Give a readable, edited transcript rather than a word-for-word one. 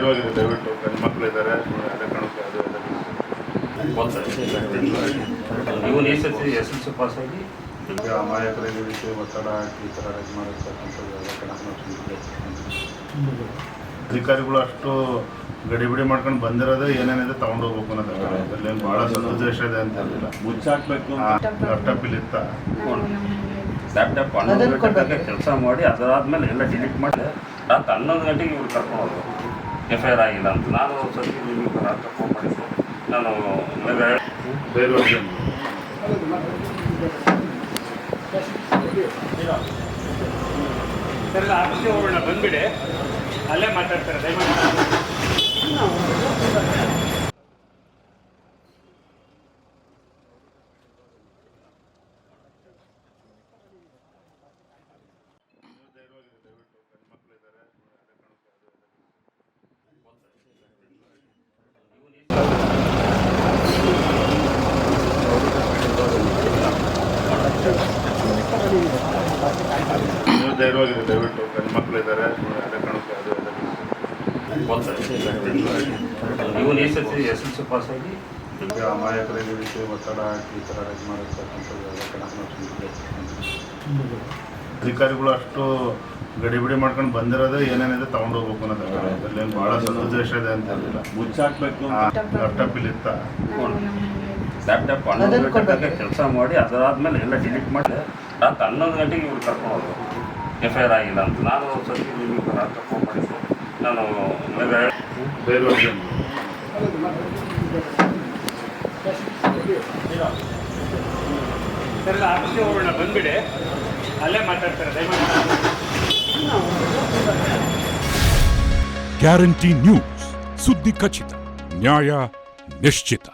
ಧೈರ್ಯವಾಗಿದೆ, ದಯವಿಟ್ಟು ಗಂಡು ಮಕ್ಕಳಿದ್ದಾರೆ, ಅದೇ ಕಾರಣಕ್ಕೆ ಅದು ಇವನು ಎಸ್ ಪಾಸ್ ಆಗಿ ಈಗ ಅಮಾಯಕರಿಗೆ ವಿಷಯ ಒತ್ತಡ ಹಾಕಿ ಈ ಥರ ರಜೆ ಮಾಡಿರ್ತಕ್ಕಂಥದ್ದು ಅದೇ ಕಾರಣಕ್ಕೆ ಅಧಿಕಾರಿಗಳು ಅಷ್ಟು ಗಡಿಬಿಡಿ ಮಾಡ್ಕೊಂಡು ಬಂದಿರೋದು ಏನೇನಿದೆ ತಗೊಂಡೋಗ್ಬೇಕು ಅನ್ನೋದು ಅದರಲ್ಲಿ ಭಾಳ ಸದುದ್ದೇಶ ಇದೆ ಅಂತ ಹೇಳಿಲ್ಲ. ಮುಚ್ಚಾಕ್ಬೇಕು ಲ್ಯಾಪ್ಟಾಪ್ ಇಲ್ಲಿ ಇತ್ತ ಲ್ಯಾಪ್ಟಾಪ್ 11 ಗಂಟೆಗೆ ಕೆಲಸ ಮಾಡಿ ಅದರಾದ್ಮೇಲೆ ಎಲ್ಲ ಡಿಲೀಟ್ ಮಾಡಿ ರಾತ್ರಿ 11 ಗಂಟೆಗೆ ಇವ್ರು ಕರ್ಕೊಂಡು ಹೋದ್ರು. FIR ಆಗಿಲ್ಲ ಅಂತ ನಾನು ಸರಿ ನಿಮಗೆ ರಾತ್ರಿ ಫೋನ್ ಮಾಡಿದ್ದೆ. ನಾನು ಧೈರ್ಯವಾಗಿದೆ. ಸರ್ ಆಫೀಸಿಗೆ ಹೋಗೋಣ, ಬಂದ್ಬಿಡಿ, ಅಲ್ಲೇ ಮಾತಾಡ್ತಾರೆ ದಯಮಾಡಿ. ನೀವು ಧೈರ್ಯವಾಗಿದೆ, ದಯವಿಟ್ಟು ಗಂಡು ಮಕ್ಕಳಿದ್ದಾರೆ, ಅದೇ ಕಾರಣಕ್ಕೆ ಅದು ಇವನು ಎಸ್ ಪಾಸ್ ಆಗಿ ಈಗ ಅಮಾಯಕರಿಗೆ ವಿಷಯ ಒತ್ತಡ ಹಾಕಿ ಈ ಥರ ರಜೆ ಮಾಡಿರ್ತಕ್ಕಂಥದ್ದು ಅದೇ ಕಾರಣಕ್ಕೆ ಅಧಿಕಾರಿಗಳು ಅಷ್ಟು ಗಡಿಬಿಡಿ ಮಾಡ್ಕೊಂಡು ಬಂದಿರೋದು ಏನೇನಿದೆ ತಗೊಂಡೋಗ್ಬೇಕು ಅನ್ನೋದು ಅದರಲ್ಲಿ ಭಾಳ ಸದುದ್ದೇಶ ಇದೆ ಅಂತ ಹೇಳಿಲ್ಲ. ಮುಚ್ಚಾಕ್ಬೇಕು ಲ್ಯಾಪ್ಟಾಪ್ ಇಲ್ಲಿ ಇತ್ತ ಲ್ಯಾಪ್ಟಾಪ್ 11 ಗಂಟೆಗೆ ಕೆಲಸ ಮಾಡಿ ಅದರಾದ್ಮೇಲೆ ಎಲ್ಲ ಡಿಲೀಟ್ ಮಾಡಿ ರಾತ್ರಿ 11 ಗಂಟೆಗೆ ಇವ್ರು ಕರ್ಕೊಂಡು ಹೋದ್ರು. FIR ಆಗಿಲ್ಲ ಅಂತ ನಾನು ಸರಿ ನಿಮಗೆ ರಾತ್ರಿ ಫೋನ್ ಮಾಡಿದ್ದೆ. ನಾನು ಧೈರ್ಯವಾಗಿದೆ. ಸರ್ ಆಫೀಸಿಗೆ ಹೋಗೋಣ, ಬಂದ್ಬಿಡಿ, ಅಲ್ಲೇ ಮಾತಾಡ್ತಾರೆ ದಯಮಾಡಿ. ಗ್ಯಾರಂಟಿ ನ್ಯೂಸ್, ಸುದ್ದಿ ಖಚಿತ, ನ್ಯಾಯ ನಿಶ್ಚಿತ.